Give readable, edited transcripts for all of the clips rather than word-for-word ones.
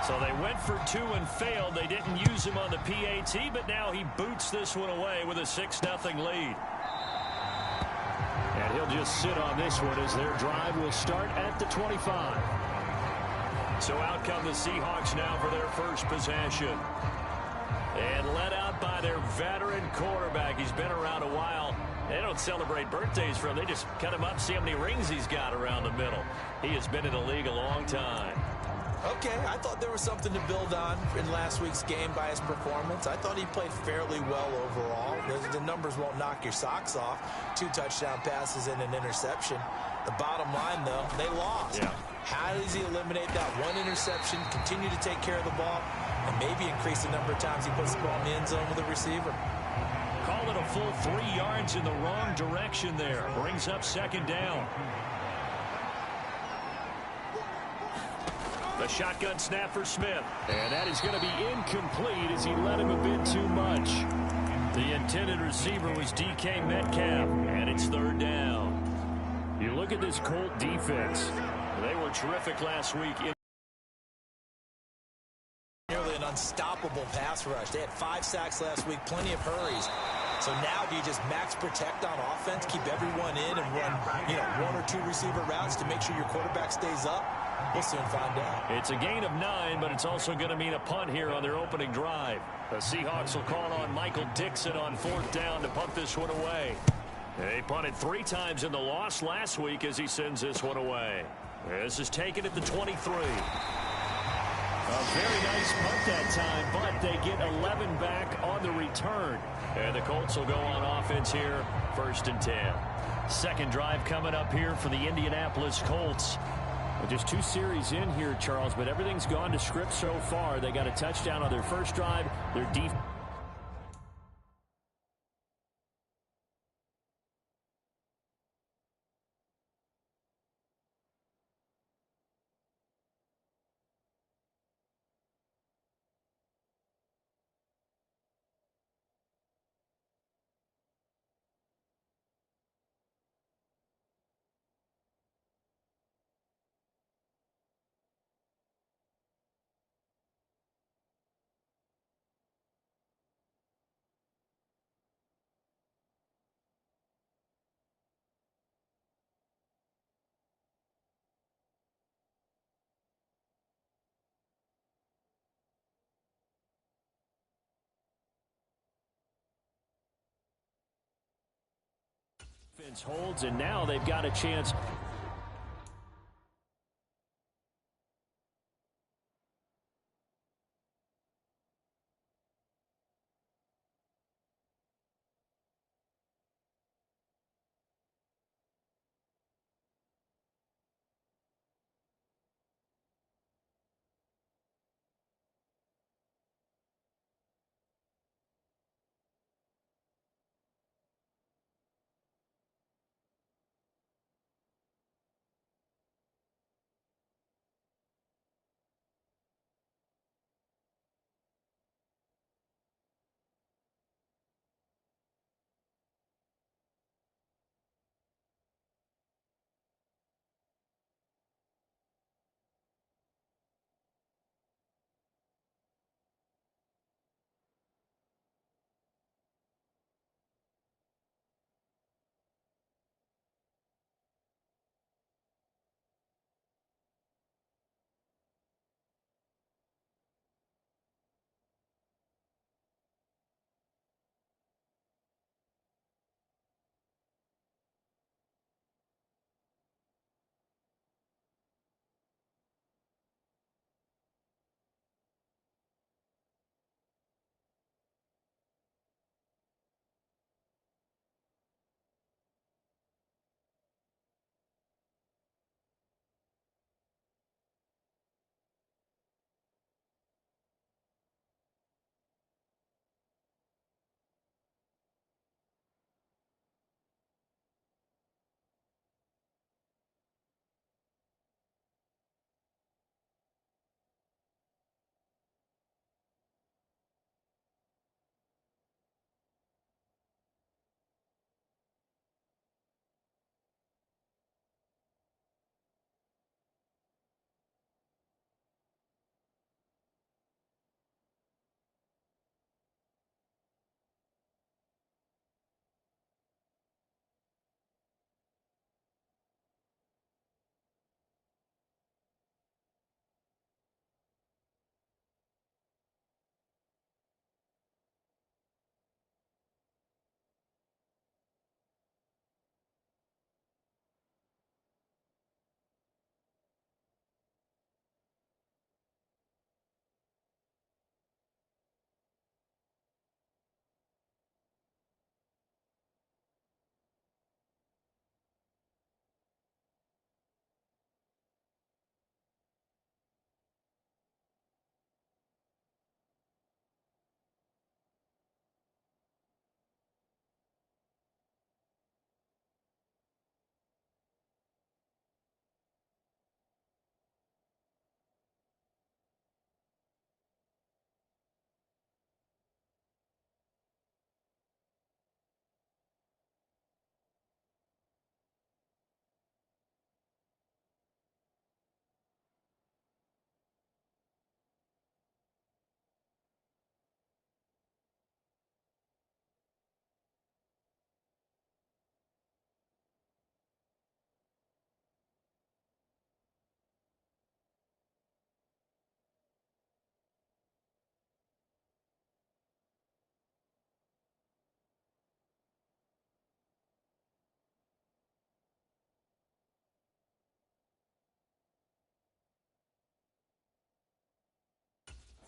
So they went for two and failed. They didn't use him on the PAT, but now he boots this one away with a 6-0 lead. And he'll just sit on this one as their drive will start at the 25. So out come the Seahawks now for their first possession. And led out by their veteran quarterback. He's been around a while. They don't celebrate birthdays for him. They just cut him up, see how many rings he's got around the middle. He has been in the league a long time. Okay, I thought there was something to build on in last week's game by his performance. I thought he played fairly well overall. The numbers won't knock your socks off. 2 touchdown passes and an interception. The bottom line, though, they lost. Yeah. How does he eliminate that one interception, continue to take care of the ball, and maybe increase the number of times he puts the ball in the end zone with a receiver? Call it a full 3 yards in the wrong direction there. Brings up second down. The shotgun snap for Smith. And that is going to be incomplete as he let him a bit too much. The intended receiver was DK Metcalf, and it's third down. You look at this Colt defense. They were terrific last week. Nearly an unstoppable pass rush. They had 5 sacks last week, plenty of hurries. So now do you just max protect on offense, keep everyone in and run, 1 or 2 receiver routes to make sure your quarterback stays up? We'll soon find out. It's a gain of 9, but it's also going to mean a punt here on their opening drive. The Seahawks will call on Michael Dixon on 4th down to punt this one away. They punted 3 times in the loss last week as he sends this one away. This is taken at the 23. A very nice punt that time, but they get 11 back on the return. And the Colts will go on offense here, 1st and 10. Second drive coming up here for the Indianapolis Colts. Well, just 2 series in here, Charles, but everything's gone to script so far. They got a touchdown on their first drive. Their defense. Holds, and now they've got a chance.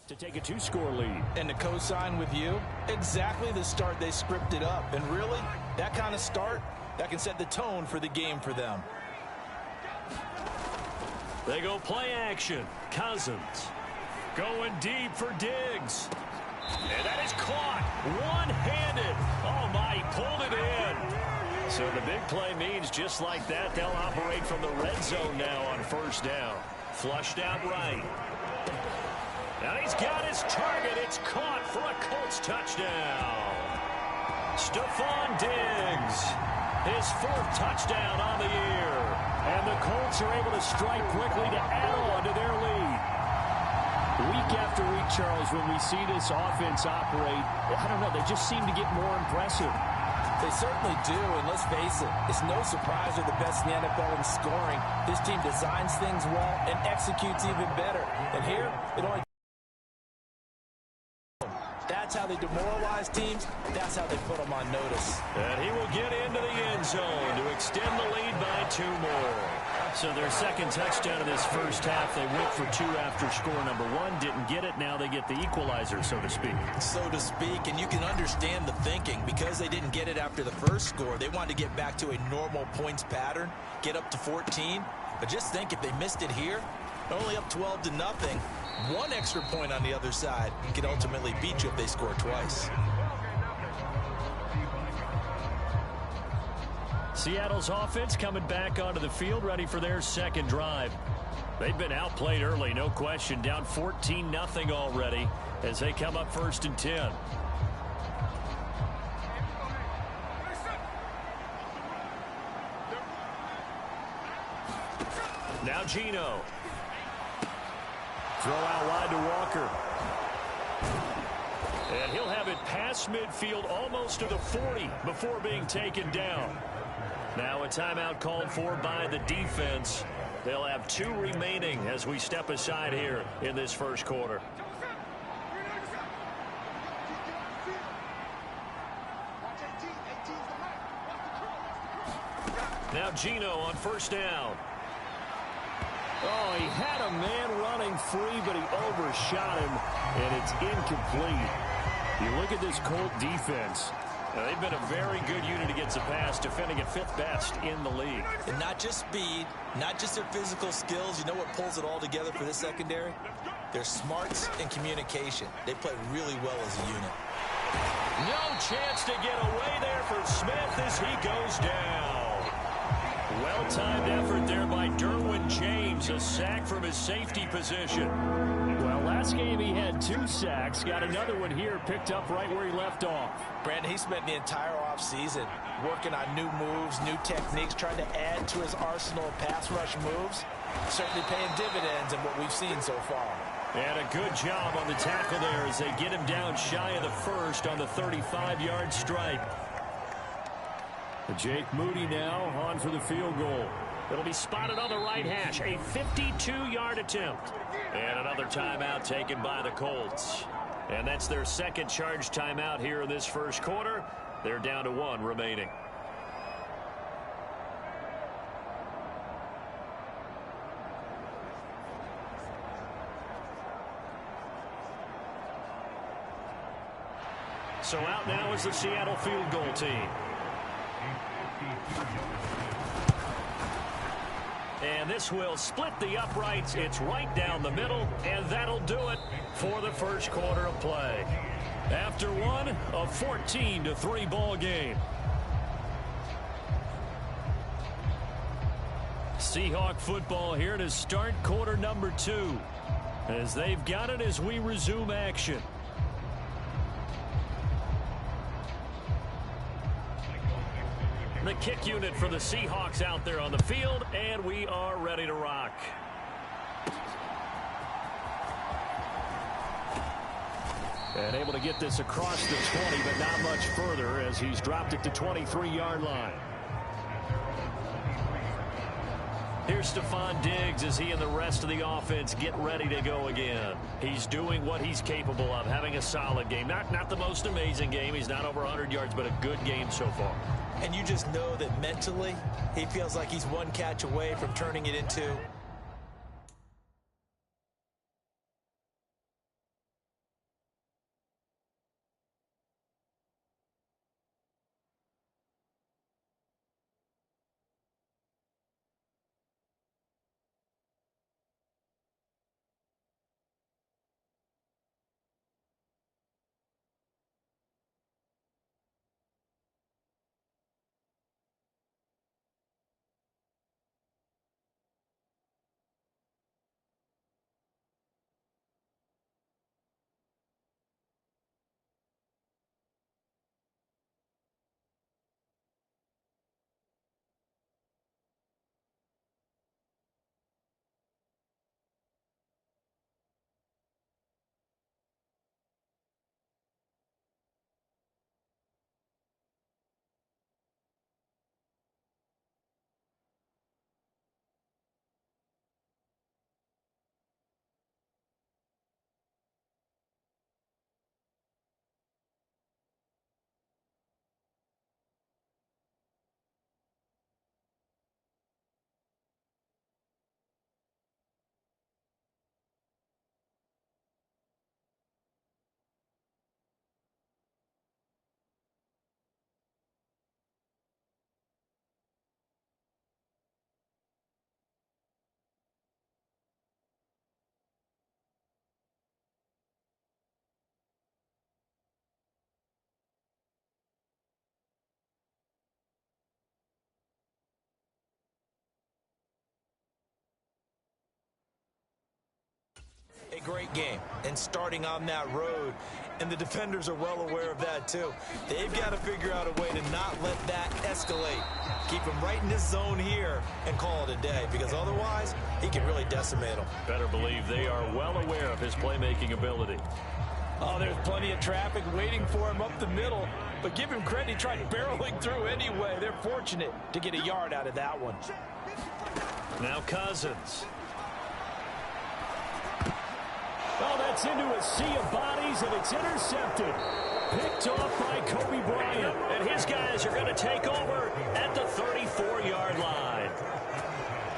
to take a 2-score lead. And to co-sign with you, exactly the start they scripted up. And really, that kind of start, that can set the tone for the game for them. They go play action. Cousins going deep for Diggs. And that is caught one-handed. Oh, my, he pulled it in. So the big play means just like that, they'll operate from the red zone now on first down. Flushed out right. Now he's got his target. It's caught for a Colts touchdown. Stephon Diggs, his 4th touchdown on the year. And the Colts are able to strike quickly to add on to their lead. Week after week, Charles, when we see this offense operate, I don't know, they just seem to get more impressive. They certainly do, and let's face it, it's no surprise they're the best in the NFL in scoring. This team designs things well and executes even better. And here, it only... That's how they demoralize teams. That's how they put them on notice. And he will get into the end zone to extend the lead by 2 more. So their second touchdown of this first half, they went for 2 after score number 1. Didn't get it. Now they get the equalizer, so to speak. So to speak, and you can understand the thinking. Because they didn't get it after the first score, they wanted to get back to a normal points pattern, get up to 14. But just think, if they missed it here, only up 12-0. 1 extra point on the other side can ultimately beat you if they score twice. Seattle's offense coming back onto the field, ready for their second drive. They've been outplayed early, no question. Down 14-0 already as they come up 1st and 10. Now Geno. Throw out wide to Walker. And he'll have it past midfield almost to the 40 before being taken down. Now a timeout called for by the defense. They'll have 2 remaining as we step aside here in this first quarter. Now Geno on first down. Oh, he had a man running free, but he overshot him, and it's incomplete. You look at this Colt defense. Now, they've been a very good unit against the pass, defending at 5th best in the league. And not just speed, not just their physical skills. You know what pulls it all together for this secondary? Their smarts and communication. They play really well as a unit. No chance to get away there for Smith as he goes down. Well-timed effort there by Derwin James, a sack from his safety position. Well, last game he had 2 sacks, got another one here, picked up right where he left off. Brandon, he spent the entire offseason working on new moves, new techniques, trying to add to his arsenal of pass rush moves. Certainly paying dividends in what we've seen so far. And a good job on the tackle there as they get him down shy of the first on the 35-yard stripe. Jake Moody now on for the field goal. It'll be spotted on the right hash. A 52-yard attempt. And another timeout taken by the Colts. And that's their second charge timeout here in this first quarter. They're down to 1 remaining. So out now is the Seattle field goal team. And this will split the uprights. It's right down the middle, and that'll do it for the first quarter of play. After one, a 14-3 ball game. Seahawk football here to start quarter number 2. As they've got it as we resume action. The kick unit for the Seahawks out there on the field, and we are ready to rock. And able to get this across the 20, but not much further as he's dropped it to 23-yard line. Here's Stephon Diggs as he and the rest of the offense get ready to go again. He's doing what he's capable of, having a solid game. Not the most amazing game. He's not over 100 yards, but a good game so far. And you just know that mentally, he feels like he's one catch away from turning it into great game and starting on that road, and the defenders are well aware of that too. They've got to figure out a way to not let that escalate. Keep him right in this zone here and call it a day, because otherwise he can really decimate them. Better believe they are well aware of his playmaking ability. Oh, there's plenty of traffic waiting for him up the middle, but give him credit, he tried barreling through anyway. They're fortunate to get a yard out of that one. Now Cousins. Oh, that's into a sea of bodies, and it's intercepted. Picked off by Kobe Bryant. And his guys are going to take over at the 34-yard line.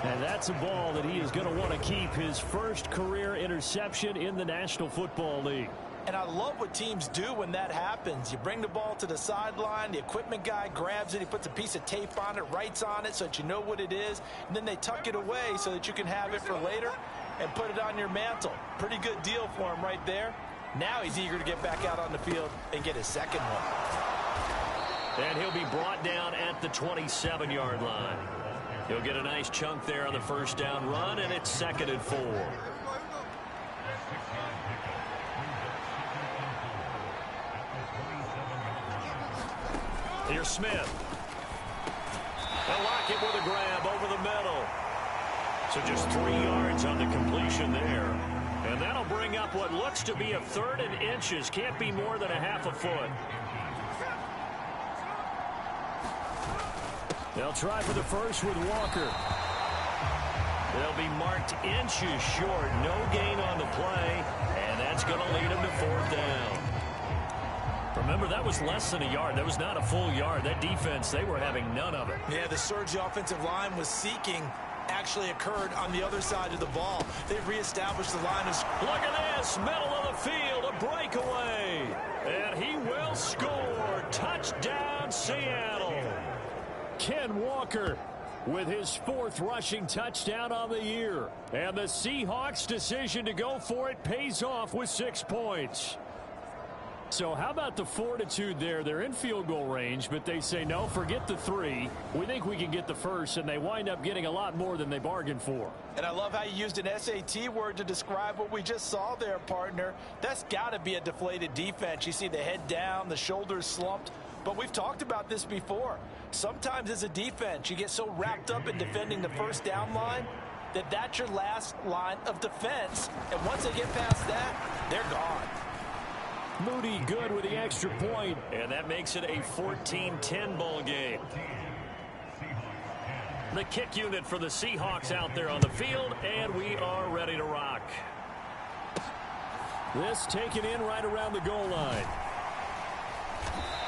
And that's a ball that he is going to want to keep, his first career interception in the National Football League. And I love what teams do when that happens. You bring the ball to the sideline, the equipment guy grabs it, he puts a piece of tape on it, writes on it so that you know what it is, and then they tuck it away so that you can have it for later and put it on your mantle. Pretty good deal for him right there. Now he's eager to get back out on the field and get his second one. And he'll be brought down at the 27-yard line. He'll get a nice chunk there on the first down run, and it's 2nd and 4. Here's Smith. They'll lock it with a grab over the middle. So just 3 yards on the completion there. And that'll bring up what looks to be a 3rd and inches. Can't be more than a half a foot. They'll try for the first with Walker. They'll be marked inches short. No gain on the play. And that's going to lead them to 4th down. Remember, that was less than a yard. That was not a full yard. That defense, they were having none of it. Yeah, the surge the offensive line was seeking actually occurred on the other side of the ball. They've reestablished the line. Look at this, middle of the field, a breakaway. And he will score. Touchdown, Seattle. Ken Walker with his 4th rushing touchdown on the year. And the Seahawks' decision to go for it pays off with 6 points. So how about the fortitude there? They're in field goal range, but they say, no, forget the 3. We think we can get the first, and they wind up getting a lot more than they bargained for. And I love how you used an SAT word to describe what we just saw there, partner. That's got to be a deflated defense. You see the head down, the shoulders slumped. But we've talked about this before. Sometimes as a defense, you get so wrapped up in defending the first down line that that's your last line of defense. And once they get past that, they're gone. Moody good with the extra point. And that makes it a 14-10 ball game. The kick unit for the Seahawks out there on the field, and we are ready to rock. This taken in right around the goal line.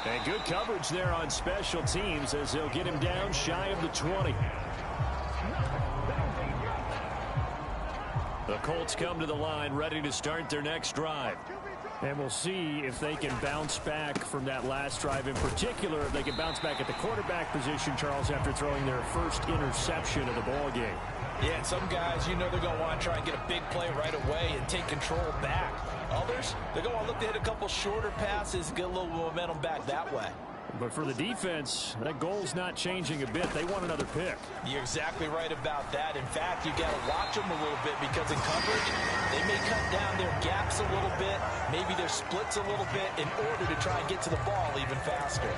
And good coverage there on special teams as they'll get him down shy of the 20. The Colts come to the line ready to start their next drive. And we'll see if they can bounce back from that last drive. In particular, if they can bounce back at the quarterback position, Charles, after throwing their first interception of the ball game. Yeah, and some guys, you know they're going to want to try and get a big play right away and take control back. Others, they're going to want to look to hit a couple shorter passes, get a little momentum back that way. But for the defense, that goal's not changing a bit. They want another pick. You're exactly right about that. In fact, you got to watch them a little bit because in coverage, they may cut down their gaps a little bit, maybe their splits a little bit in order to try and get to the ball even faster.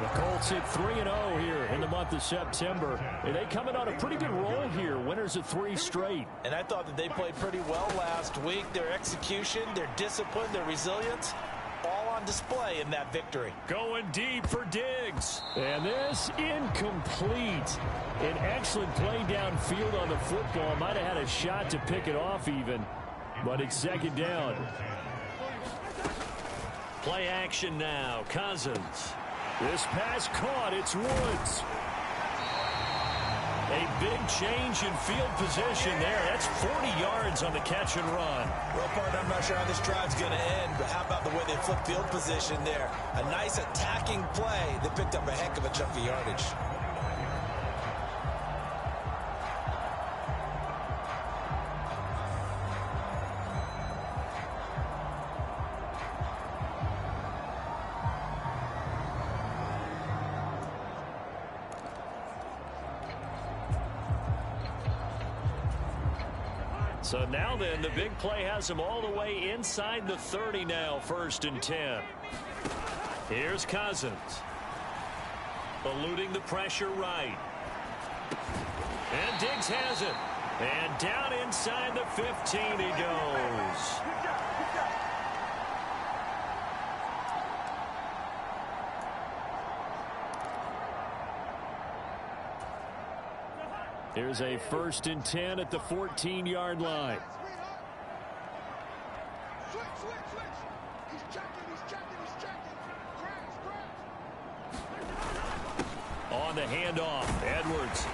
The Colts hit 3-0 here in the month of September. And they coming on a pretty good roll here. Winners of 3 straight. And I thought that they played pretty well last week. Their execution, their discipline, their resilience, all on display in that victory. Going deep for Diggs. And this incomplete. An excellent play downfield on the football. Might have had a shot to pick it off even. But it's 2nd down. Play action now. Cousins. This pass caught. It's Woods. A big change in field position there. That's 40 yards on the catch and run. Well, partner, I'm not sure how this drive's going to end, but how about the way they flipped field position there? A nice attacking play that picked up a heck of a chunk of yardage. So now then, the big play has him all the way inside the 30 now, 1st and 10. Here's Cousins. Eluding the pressure right. And Diggs has it. And down inside the 15 he goes. Here's a 1st and 10 at the 14-yard line. On the handoff, Edwards.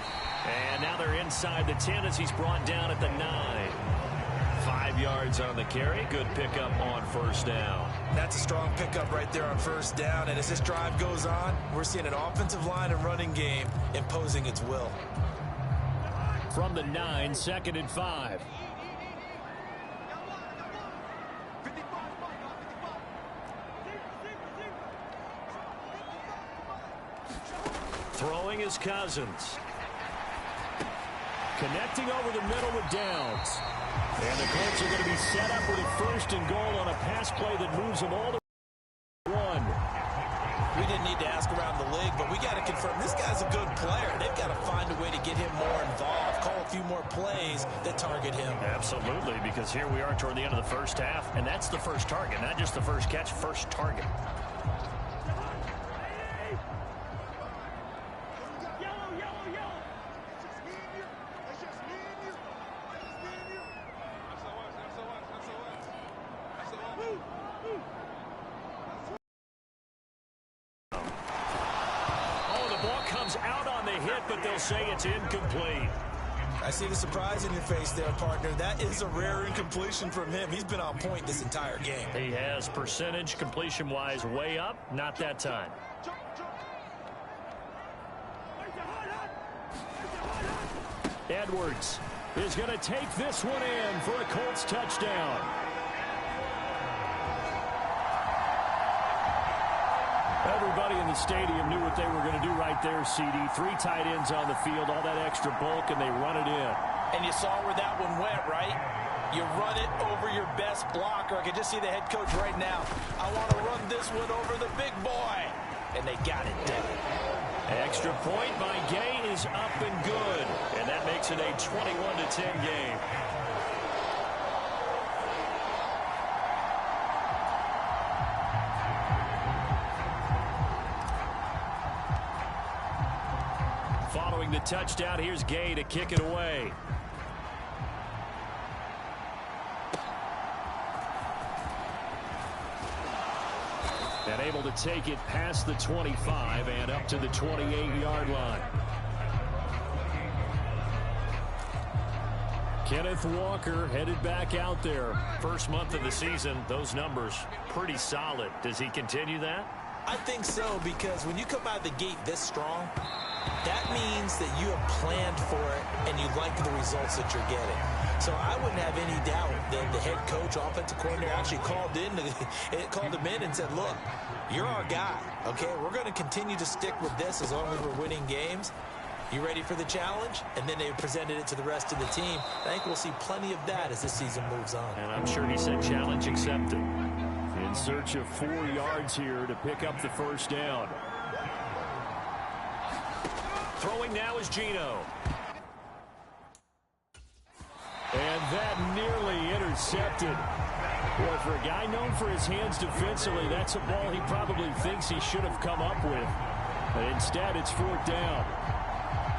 And now they're inside the 10 as he's brought down at the 9. 5 yards on the carry. Good pickup on 1st down. That's a strong pickup right there on 1st down. And as this drive goes on, we're seeing an offensive line and running game imposing its will. From the 9, 2nd and 5. Throwing is Cousins. Connecting over the middle with Downs. And the Colts are going to be set up with a 1st and goal on a pass play that moves them all the way. 1. We didn't need to ask around the league, but we got to confirm this guy's a good player. They've got to find a way to get him more involved, call a few more plays that target him. Absolutely, because here we are toward the end of the 1st half, and that's the first target, not just the first catch, first target. But they'll say it's incomplete. I see the surprise in your face there, partner. That is a rare incompletion from him. He's been on point this entire game. He has percentage completion-wise way up. Not that time. Edwards is going to take this one in for a Colts touchdown. Everybody in the stadium knew what they were going to do right there, CD. 3 tight ends on the field, all that extra bulk, and they run it in. And you saw where that one went, right? You run it over your best blocker. I can just see the head coach right now. I want to run this one over the big boy. And they got it done. Extra point by Gay is up and good. And that makes it a 21-10 game. Following the touchdown, here's Gay to kick it away. And able to take it past the 25 and up to the 28-yard line. Kenneth Walker headed back out there. First month of the season, those numbers pretty solid. Does he continue that? I think so, because when you come out of the gate this strong, that means that you have planned for it and you like the results that you're getting. So I wouldn't have any doubt that the head coach, offensive coordinator, actually called him in and said, look, you're our guy, okay? We're going to continue to stick with this as long as we're winning games. You ready for the challenge? And then they presented it to the rest of the team. I think we'll see plenty of that as this season moves on. And I'm sure he said challenge accepted. In search of 4 yards here to pick up the 1st down. Throwing now is Geno. And that nearly intercepted. Boy, for a guy known for his hands defensively, that's a ball he probably thinks he should have come up with. But instead, it's 4th down.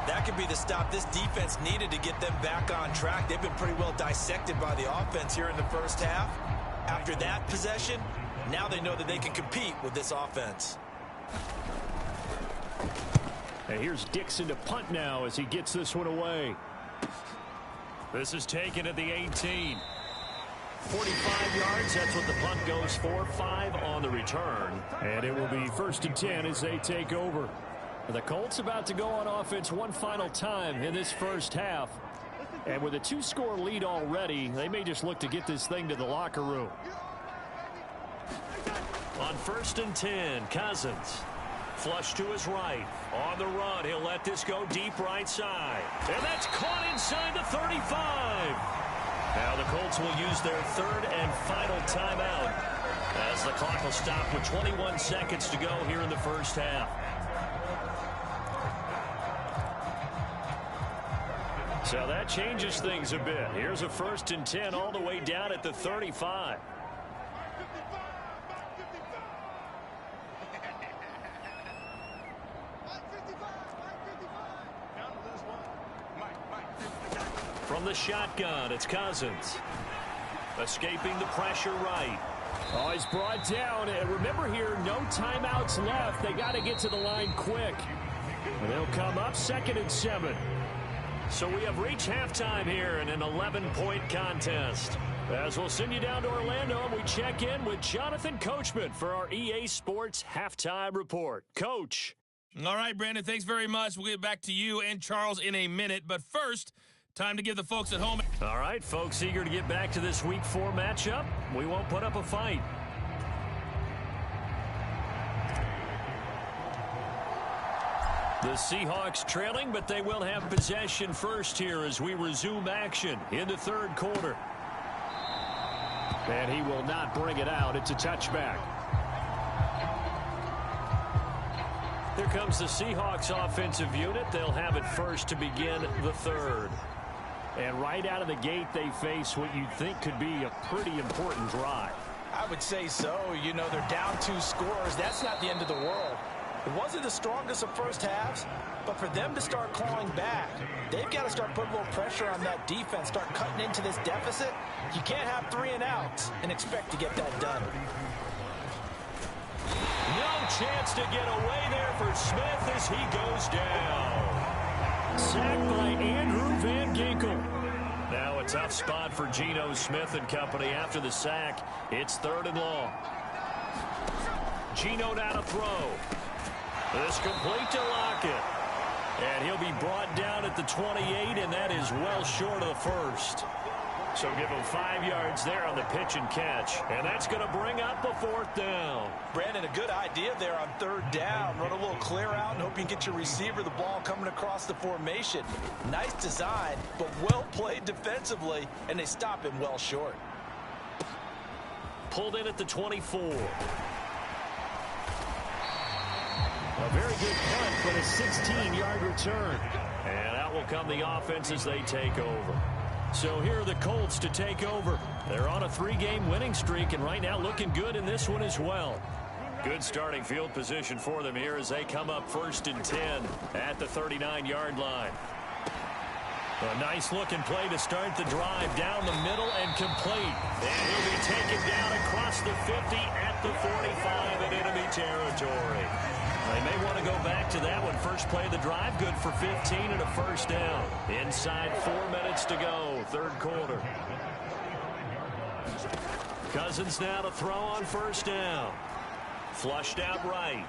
That could be the stop this defense needed to get them back on track. They've been pretty well dissected by the offense here in the first half. After that possession, now they know that they can compete with this offense. And here's Dixon to punt now as he gets this one away. This is taken at the 18. 45 yards, that's what the punt goes for. 5 on the return. And it will be 1st and 10 as they take over. The Colts about to go on offense one final time in this first half. And with a 2-score lead already, they may just look to get this thing to the locker room. On 1st and 10, Cousins. Flush to his right. On the run, he'll let this go deep right side. And that's caught inside the 35. Now the Colts will use their third and final timeout as the clock will stop with 21 seconds to go here in the first half. So that changes things a bit. Here's a 1st and 10 all the way down at the 35. From the shotgun, it's Cousins. Escaping the pressure right. Oh, he's brought down. And remember here, no timeouts left. They got to get to the line quick. And they'll come up 2nd and 7. So we have reached halftime here in an 11-point contest. As we'll send you down to Orlando, and we check in with Jonathan Coachman for our EA Sports Halftime Report. Coach. All right, Brandon, thanks very much. We'll get back to you and Charles in a minute. But first, time to give the folks at home. All right, folks eager to get back to this Week 4 matchup. We won't put up a fight. The Seahawks trailing, but they will have possession first here as we resume action in the 3rd quarter. And he will not bring it out. It's a touchback. Here comes the Seahawks offensive unit. They'll have it first to begin the 3rd. And right out of the gate, they face what you'd think could be a pretty important drive. I would say so. You know, they're down 2 scores. That's not the end of the world. It wasn't the strongest of first halves, but for them to start clawing back, they've got to start putting a little pressure on that defense, start cutting into this deficit. You can't have 3 and outs and expect to get that done. No chance to get away there for Smith as he goes down. Sacked by Andrew Van Ginkel. Now a tough spot for Geno Smith and company after the sack. It's 3rd and long. Geno now to throw. This complete to Lockett. And he'll be brought down at the 28, and that is well short of the 1st. So give him 5 yards there on the pitch and catch. And that's going to bring up a 4th down. Brandon, a good idea there on 3rd down. Run a little clear out and hope you can get your receiver the ball coming across the formation. Nice design, but well played defensively, and they stop him well short. Pulled in at the 24. A very good punt, but a 16-yard return. And out will come the offense as they take over. So here are the Colts to take over. They're on a 3-game winning streak, and right now looking good in this one as well. Good starting field position for them here as they come up 1st and 10 at the 39-yard line. A nice-looking play to start the drive down the middle and complete. And he'll be taken down across the 50 at the 45 in enemy territory. They may want to go back to that one. First play of the drive, good for 15 and a 1st down. Inside 4 minutes to go, 3rd quarter. Cousins now to throw on 1st down. Flushed out right.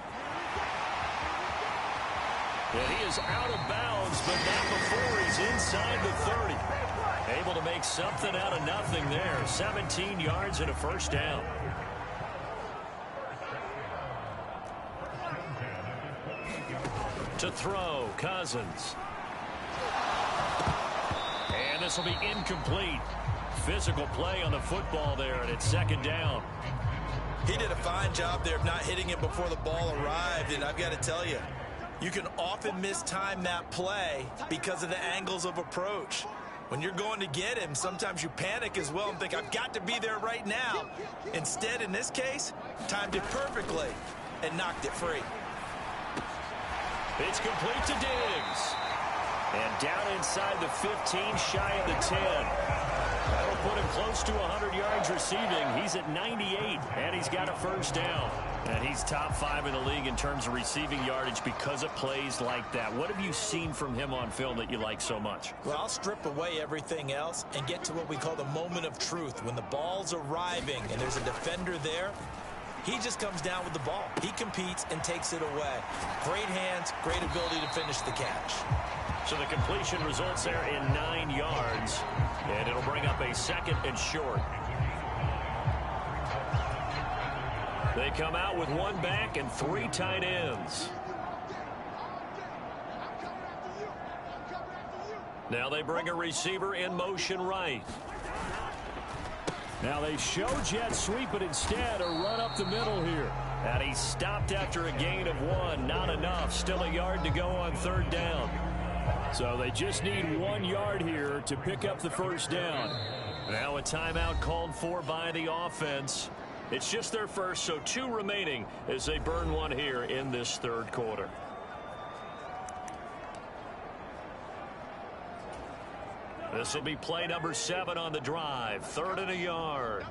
And he is out of bounds, but not before he's inside the 30. Able to make something out of nothing there. 17 yards and a 1st down. To throw, Cousins. And this will be incomplete. Physical play on the football there, and it's 2nd down. He did a fine job there of not hitting it before the ball arrived, and I've got to tell you, you can often mistime that play because of the angles of approach. When you're going to get him, sometimes you panic as well and think, I've got to be there right now. Instead, in this case, timed it perfectly and knocked it free. It's complete to Diggs. And down inside the 15, shy of the 10. That'll put him close to 100 yards receiving. He's at 98, and he's got a 1st down. And he's top 5 in the league in terms of receiving yardage because of plays like that. What have you seen from him on film that you like so much? Well, I'll strip away everything else and get to what we call the moment of truth. When the ball's arriving and there's a defender there, he just comes down with the ball. He competes and takes it away. Great hands, great ability to finish the catch. So the completion results there in 9 yards, and it'll bring up a 2nd and short. They come out with 1 back and 3 tight ends. Now they bring a receiver in motion right. Now they show jet sweep, but instead a run up the middle here. And he stopped after a gain of 1. Not enough. Still a yard to go on 3rd down. So they just need 1 yard here to pick up the first down. Now a timeout called for by the offense. It's just their first, so 2 remaining as they burn 1 here in this 3rd quarter. This will be play number 7 on the drive. 3rd and a yard.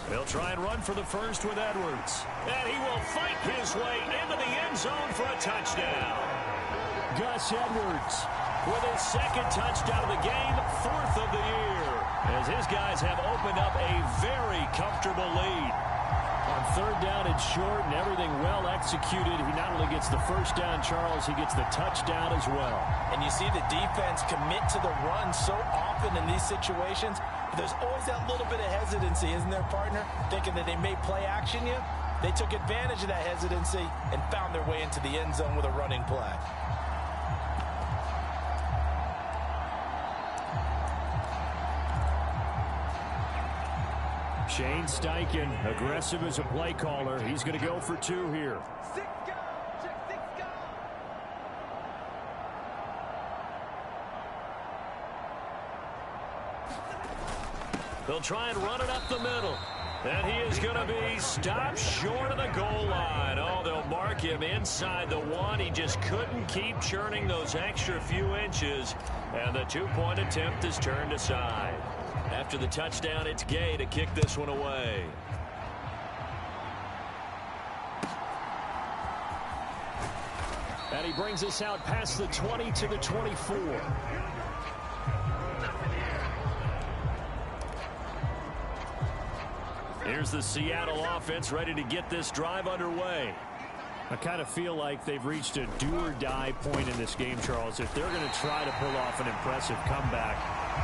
They'll try and run for the first with Edwards. And he will fight his way into the end zone for a touchdown. Gus Edwards with his 2nd touchdown of the game, 4th of the year, as his guys have opened up a very comfortable lead. On 3rd down and short and everything well executed, he not only gets the first down, Charles, he gets the touchdown as well. And you see the defense commit to the run so often in these situations. But there's always that little bit of hesitancy, isn't there, partner? Thinking that they may play action you. They took advantage of that hesitancy and found their way into the end zone with a running play. Shane Steichen, aggressive as a play caller. He's going to go for 2 here. They'll try and run it up the middle. And he is going to be stopped short of the goal line. Oh, they'll mark him inside the 1. He just couldn't keep churning those extra few inches. And the 2-point attempt is turned aside. After the touchdown, it's Gay to kick this one away. And he brings us out past the 20 to the 24. Here's the Seattle offense ready to get this drive underway. I kind of feel like they've reached a do-or-die point in this game, Charles. If they're going to try to pull off an impressive comeback,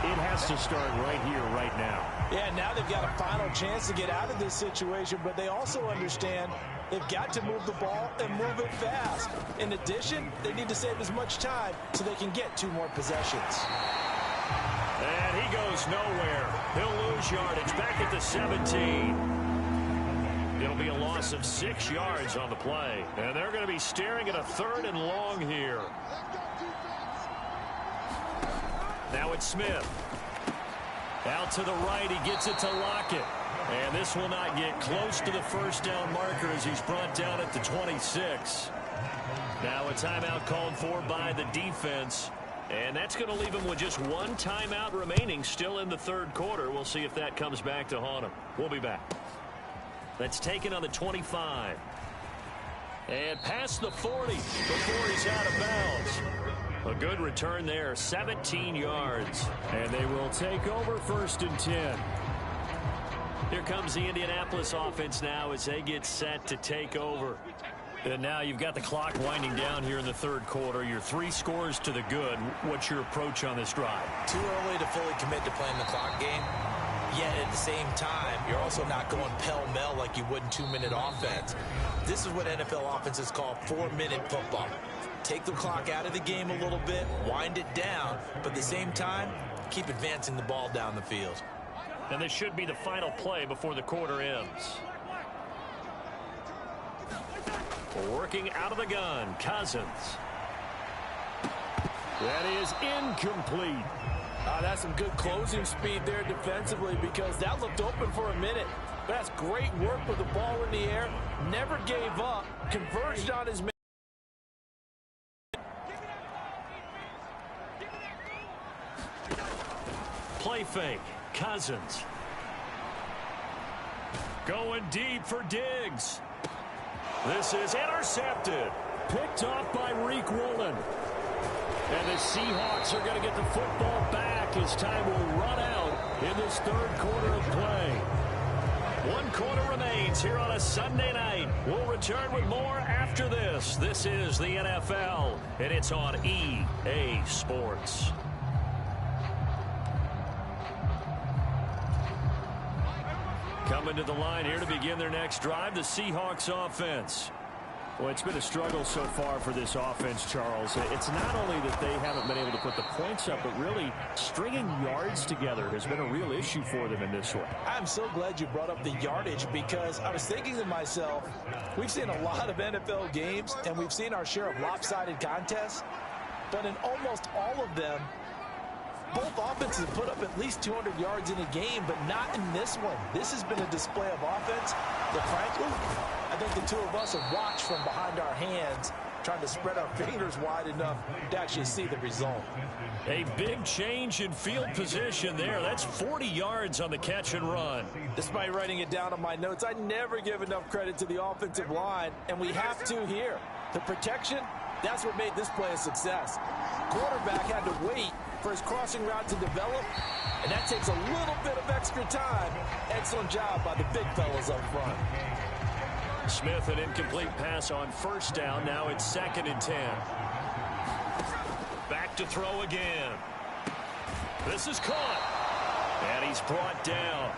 it has to start right here, right now. Yeah, now they've got a final chance to get out of this situation, but they also understand they've got to move the ball and move it fast. In addition, they need to save as much time so they can get 2 more possessions. And he goes nowhere. He'll lose yardage back at the 17. It'll be a loss of 6 yards on the play. And they're going to be staring at a 3rd and long here. Now it's Smith. Out to the right, he gets it to Lockett. And this will not get close to the first down marker as he's brought down at the 26. Now a timeout called for by the defense. And that's going to leave him with just 1 timeout remaining still in the 3rd quarter. We'll see if that comes back to haunt him. We'll be back. That's taken on the 25. And past the 40 before he's out of bounds. A good return there, 17 yards. And they will take over 1st and 10. Here comes the Indianapolis offense now as they get set to take over. And now you've got the clock winding down here in the 3rd quarter. You're 3 scores to the good. What's your approach on this drive? Too early to fully commit to playing the clock game. Yet at the same time, you're also not going pell-mell like you would in 2-minute offense. This is what NFL offenses call 4-minute football. Take the clock out of the game a little bit, wind it down, but at the same time, keep advancing the ball down the field. And this should be the final play before the quarter ends. Working out of the gun, Cousins. That is incomplete. That's some good closing speed there defensively because that looked open for a minute. But that's great work with the ball in the air. Never gave up. Converged on his man. Play fake. Cousins. Going deep for Diggs. This is intercepted. Picked off by Reek Woolen. And the Seahawks are going to get the football back as time will run out in this 3rd quarter of play. 1 quarter remains here on a Sunday night. We'll return with more after this. This is the NFL, and it's on EA Sports. Coming to the line here to begin their next drive, the Seahawks offense. Well, it's been a struggle so far for this offense, Charles. It's not only that they haven't been able to put the points up, but really stringing yards together has been a real issue for them in this one. I'm so glad you brought up the yardage, because I was thinking to myself, we've seen a lot of NFL games, and we've seen our share of lopsided contests, but in almost all of them, both offenses put up at least 200 yards in a game, but not in this one. This has been a display of offense that, frankly, I think the two of us have watched from behind our hands, trying to spread our fingers wide enough to actually see the result. A big change in field position there. That's 40 yards on the catch and run. Despite writing it down on my notes, I never give enough credit to the offensive line, and we have to here. The protection, that's what made this play a success. Quarterback had to wait for his crossing route to develop, and that takes a little bit of extra time. Excellent job by the big fellas up front. Smith, an incomplete pass on first down. Now it's 2nd and 10. Back to throw again. This is caught. And he's brought down.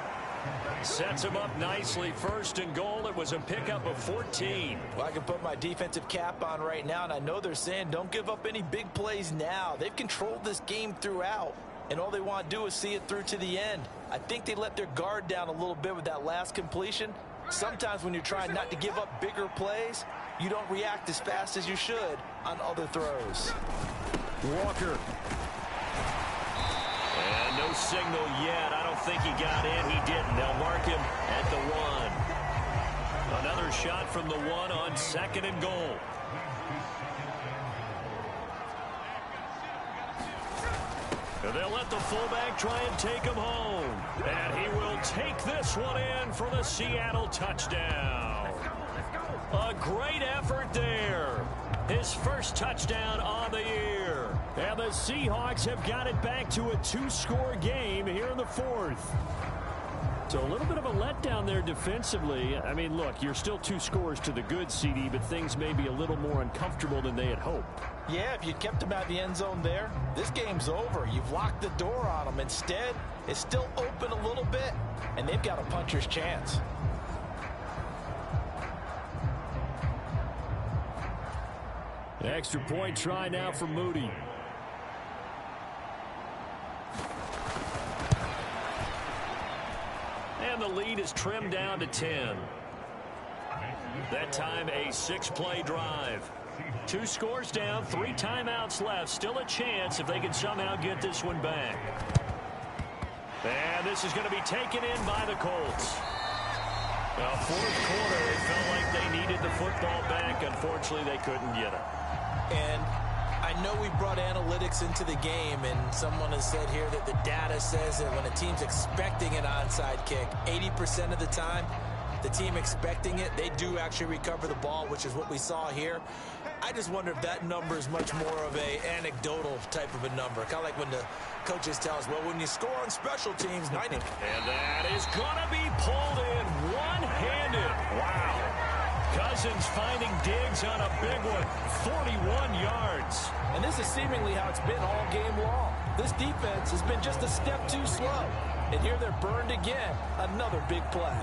Sets him up nicely. 1st and goal. It was a pickup of 14. Well, I can put my defensive cap on right now, and I know they're saying don't give up any big plays now. They've controlled this game throughout, and all they want to do is see it through to the end. I think they let their guard down a little bit with that last completion. Sometimes when you're trying not to give up bigger plays, you don't react as fast as you should on other throws. Walker. And no signal yet. I don't think he got in. He didn't. They'll mark him at the 1. Another shot from the 1 on 2nd and goal. And they'll let the fullback try and take him home. And he will take this one in for the Seattle touchdown. A great effort there. His first touchdown on the year. And the Seahawks have got it back to a 2-score game here in the 4th. So a little bit of a letdown there defensively. I mean, look, you're still 2 scores to the good, CD, but things may be a little more uncomfortable than they had hoped. Yeah, if you kept him out of the end zone there, this game's over. You've locked the door on them. Instead, it's still open a little bit, and they've got a puncher's chance. Extra point try now for Moody. And the lead is trimmed down to 10. That time a 6-play drive. 2 scores down, 3 timeouts left. Still a chance if they can somehow get this one back. And this is going to be taken in by the Colts. Now, 4th quarter, it felt like they needed the football back. Unfortunately, they couldn't get it. And I know we brought analytics into the game, and someone has said here that the data says that when a team's expecting an onside kick, 80% of the time, the team expecting it, they do actually recover the ball, which is what we saw here. I just wonder if that number is much more of a anecdotal type of a number. Kind of like when the coaches tell us, well, when you score on special teams, 90. And that is going to be pulled in one-handed. Wow. Cousins finding Diggs on a big one, 41 yards. And this is seemingly how it's been all game long. This defense has been just a step too slow. And here they're burned again. Another big play.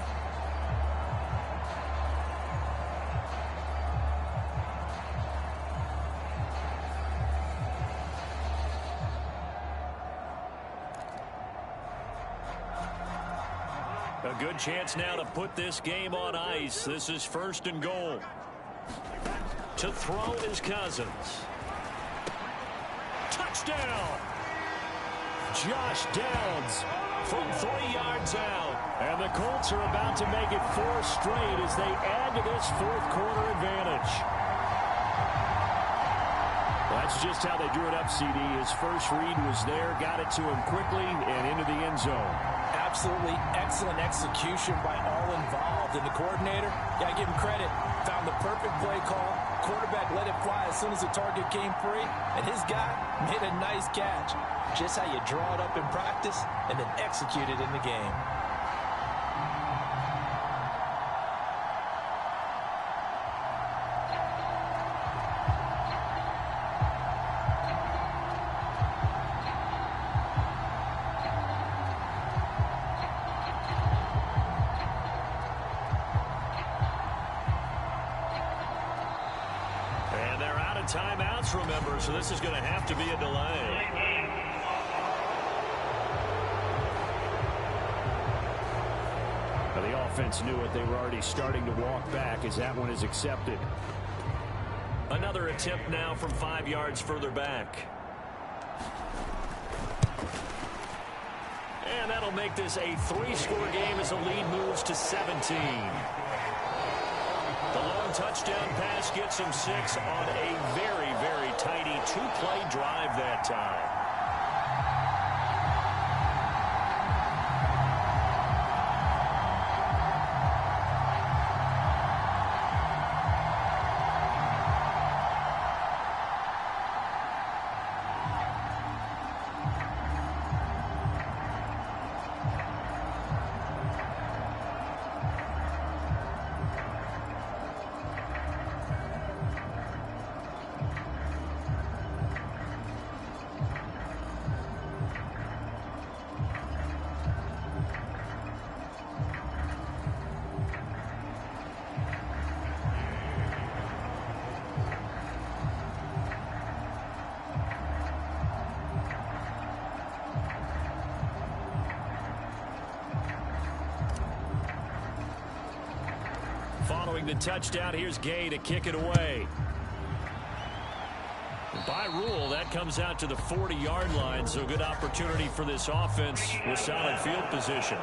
A good chance now to put this game on ice. This is 1st and goal. To throw is Cousins. Touchdown! Josh Downs from 3 yards out. And the Colts are about to make it 4 straight as they add to this 4th quarter advantage. That's just how they drew it up, CD. His first read was there, got it to him quickly and into the end zone. Absolutely excellent execution by all involved. And the coordinator, gotta give him credit, found the perfect play call. Quarterback let it fly as soon as the target came free, and his guy made a nice catch. Just how you draw it up in practice and then execute it in the game. close, remember, so this is going to have to be a delay. Now, the offense knew it. They were already starting to walk back as that one is accepted. Another attempt now from 5 yards further back. And that'll make this a 3-score game as the lead moves to 17. The long touchdown pass gets him 6 on a very, very tidy 2-play drive that time. Following the touchdown, here's Gay to kick it away. By rule, that comes out to the 40-yard line, so good opportunity for this offense with solid field position.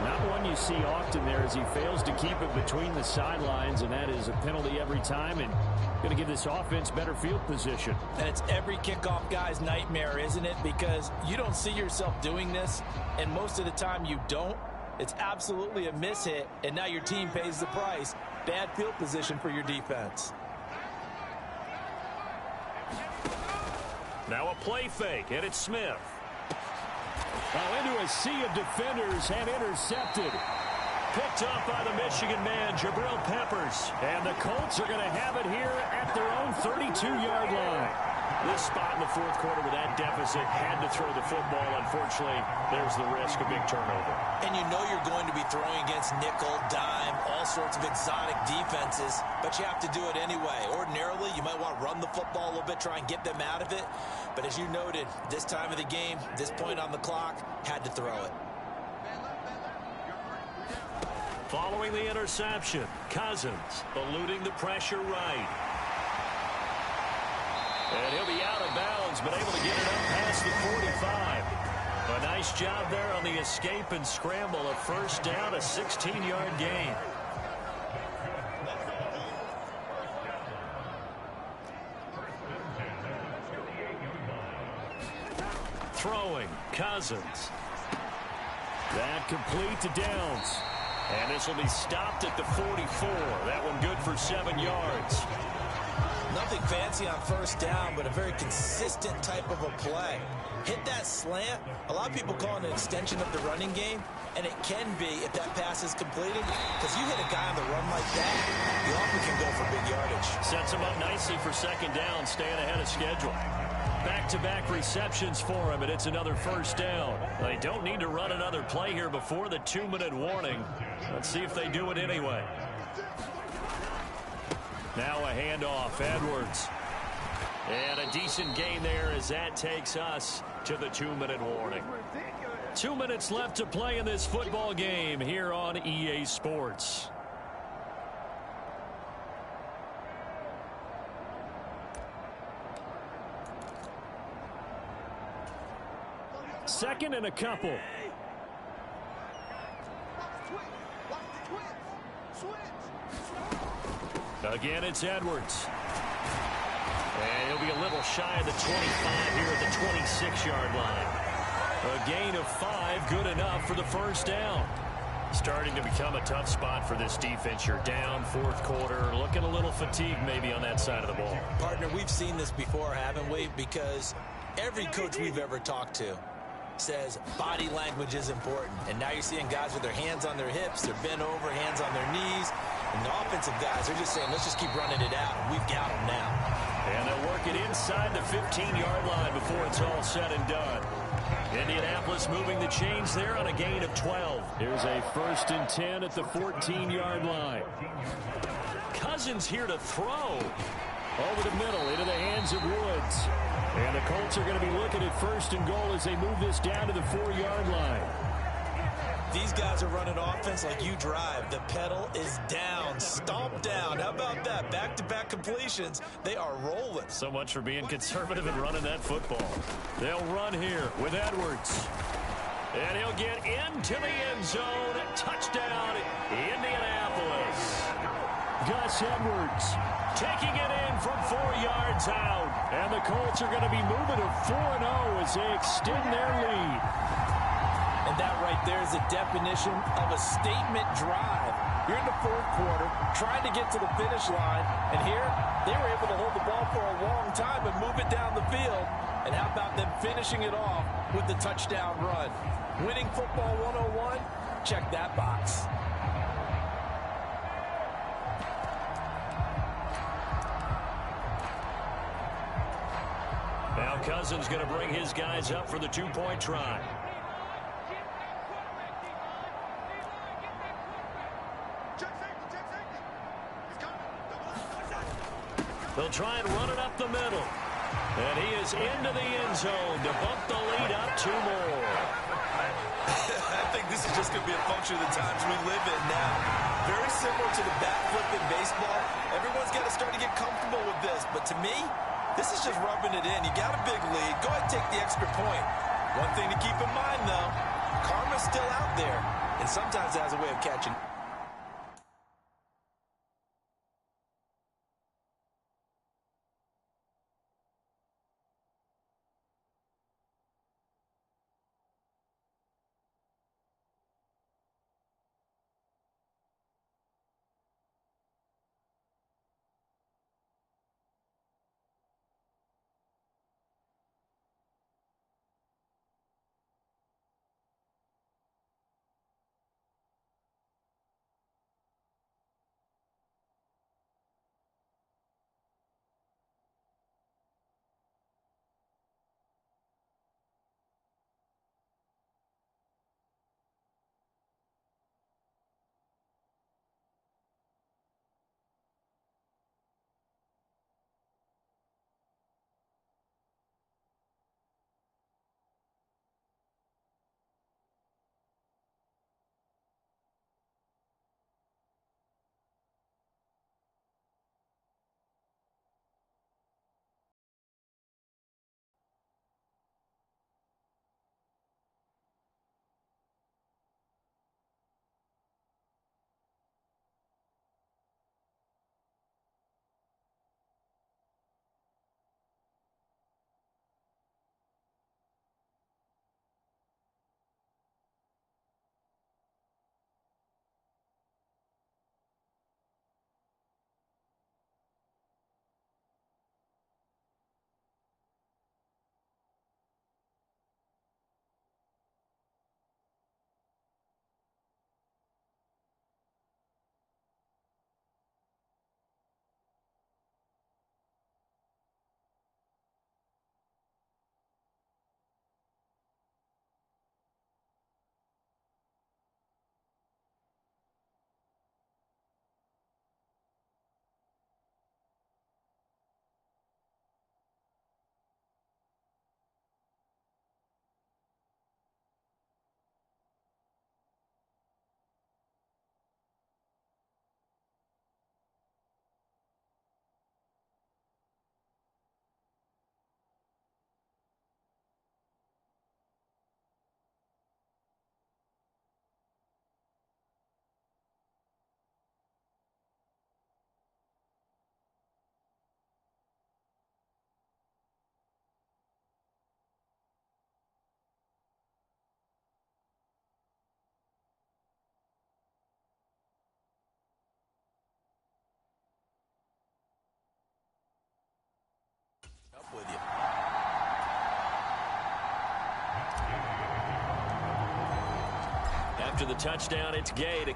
Not one you see often there as he fails to keep it between the sidelines, and that is a penalty every time and going to give this offense better field position. And it's every kickoff guy's nightmare, isn't it? Because you don't see yourself doing this, and most of the time you don't. It's absolutely a mishit, and now your team pays the price. Bad field position for your defense. Now a play fake, and it's Smith. Into a sea of defenders and intercepted. Picked up by the Michigan man, Jabril Peppers. And the Colts are going to have it here at their own 32-yard line. This spot in the fourth quarter with that deficit, had to throw the football. Unfortunately, there's the risk of big turnover. And you know you're going to be throwing against nickel, dime, all sorts of exotic defenses, but you have to do it anyway. Ordinarily, you might want to run the football a little bit, try and get them out of it. But as you noted, this time of the game, this point on the clock, had to throw it. Following the interception, Cousins eluding the pressure right. And he'll be out of bounds, but able to get it up past the 45. A nice job there on the escape and scramble. A first down, a 16-yard gain. Throwing, Cousins. That complete to Downs. And this will be stopped at the 44. That one good for 7 yards. Nothing fancy on first down, but a very consistent type of a play. Hit that slant. A lot of people call it an extension of the running game, and it can be if that pass is completed, because you hit a guy on the run like that, you often can go for big yardage. Sets him up nicely for second down, staying ahead of schedule. Back-to-back receptions for him, and it's another first down. They don't need to run another play here before the 2-minute warning. Let's see if they do it anyway. Now a handoff, Edwards. And a decent gain there as that takes us to the 2-minute warning. 2 minutes left to play in this football game here on EA Sports. Second and a couple. Again, it's Edwards. And he'll be a little shy of the 25 here at the 26-yard line. A gain of 5, good enough for the first down. Starting to become a tough spot for this defense. You're down, fourth quarter, looking a little fatigued maybe on that side of the ball. Partner, we've seen this before, haven't we? Because every coach we've ever talked to says body language is important. And now you're seeing guys with their hands on their hips, they're bent over, hands on their knees. And the offensive guys, they're just saying, let's just keep running it out. And we've got them now. And they'll work it inside the 15-yard line before it's all said and done. Indianapolis moving the chains there on a gain of 12. Here's a 1st and 10 at the 14-yard line. Cousins here to throw. Over the middle, into the hands of Woods. And the Colts are going to be looking at 1st and goal as they move this down to the 4-yard line. These guys are running offense like you drive. The pedal is down, stomp down. How about that? Back-to-back completions. They are rolling. So much for being conservative and running that football. They'll run here with Edwards. And he'll get into the end zone. Touchdown, Indianapolis. Gus Edwards taking it in from 4 yards out. And the Colts are going to be moving to 4-0 as they extend their lead. And that right there is a definition of a statement drive. You're in the 4th quarter, trying to get to the finish line. And here, they were able to hold the ball for a long time and move it down the field. And how about them finishing it off with the touchdown run? Winning football 101? Check that box. Now Cousins going to bring his guys up for the 2-point try. They'll try and run it up the middle. And he is into the end zone to bump the lead up 2 more. I think this is just going to be a function of the times we live in now. Very similar to the backflip in baseball. Everyone's got to start to get comfortable with this. But to me, this is just rubbing it in. You got a big lead. Go ahead and take the extra point. One thing to keep in mind, though, karma's still out there. And sometimes it has a way of catching. With you. After the touchdown, it's Gay to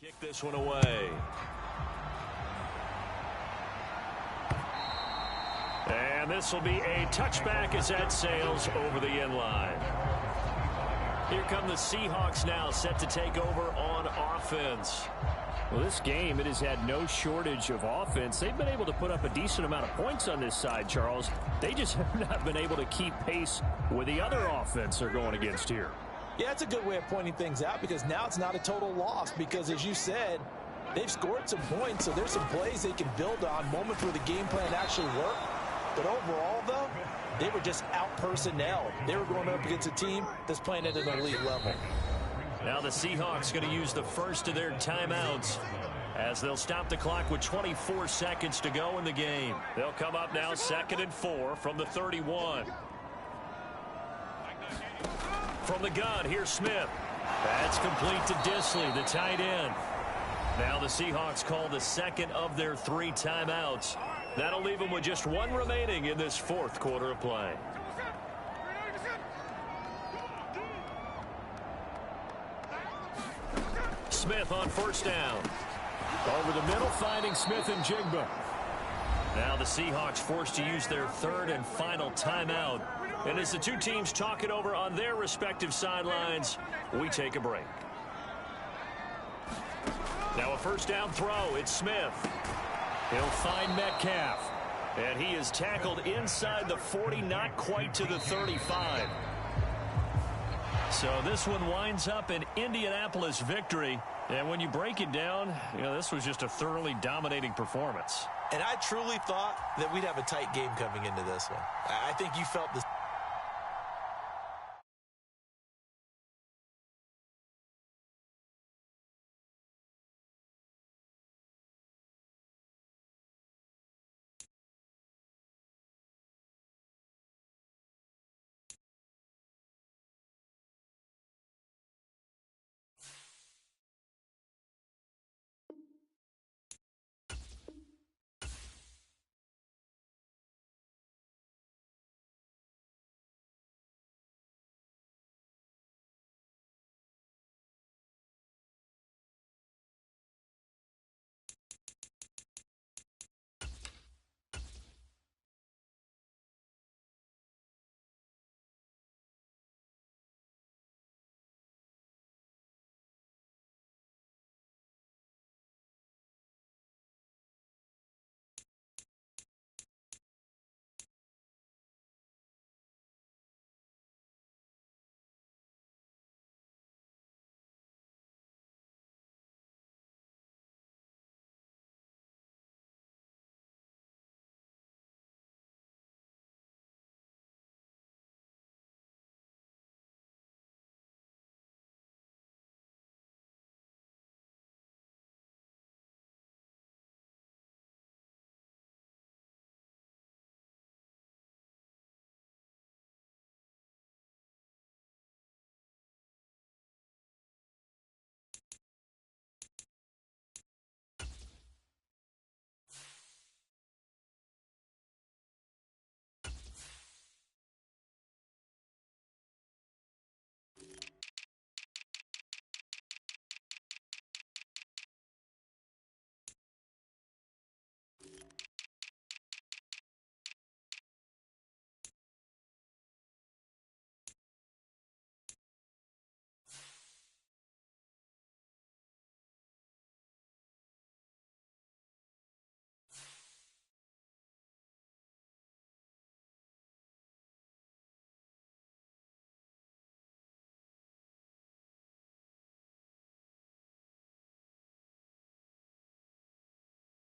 kick this one away. And this will be a touchback as that sails over the end line. Here come the Seahawks now, set to take over on offense. Well, this game, it has had no shortage of offense. They've been able to put up a decent amount of points on this side, Charles. They just have not been able to keep pace with the other offense they're going against here. Yeah, it's a good way of pointing things out because now it's not a total loss because, as you said, they've scored some points, so there's some plays they can build on, moments where the game plan actually worked. But overall, though, they were just out-personnel. They were going up against a team that's playing at an elite level. Now the Seahawks going to use the first of their timeouts as they'll stop the clock with 24 seconds to go in the game. They'll come up now 2nd and 4 from the 31. From the gun, here's Smith. That's complete to Disley, the tight end. Now the Seahawks call the second of their 3 timeouts. That'll leave them with just 1 remaining in this 4th quarter of play. Smith on 1st down. Over the middle, finding Smith and Jigba. Now the Seahawks forced to use their 3rd and final timeout. And as the two teams talk it over on their respective sidelines, we take a break. Now a 1st down throw. It's Smith. He'll find Metcalf. And he is tackled inside the 40, not quite to the 35. So this one winds up an Indianapolis victory. And when you break it down, this was just a thoroughly dominating performance. And I truly thought that we'd have a tight game coming into this one. I think you felt this.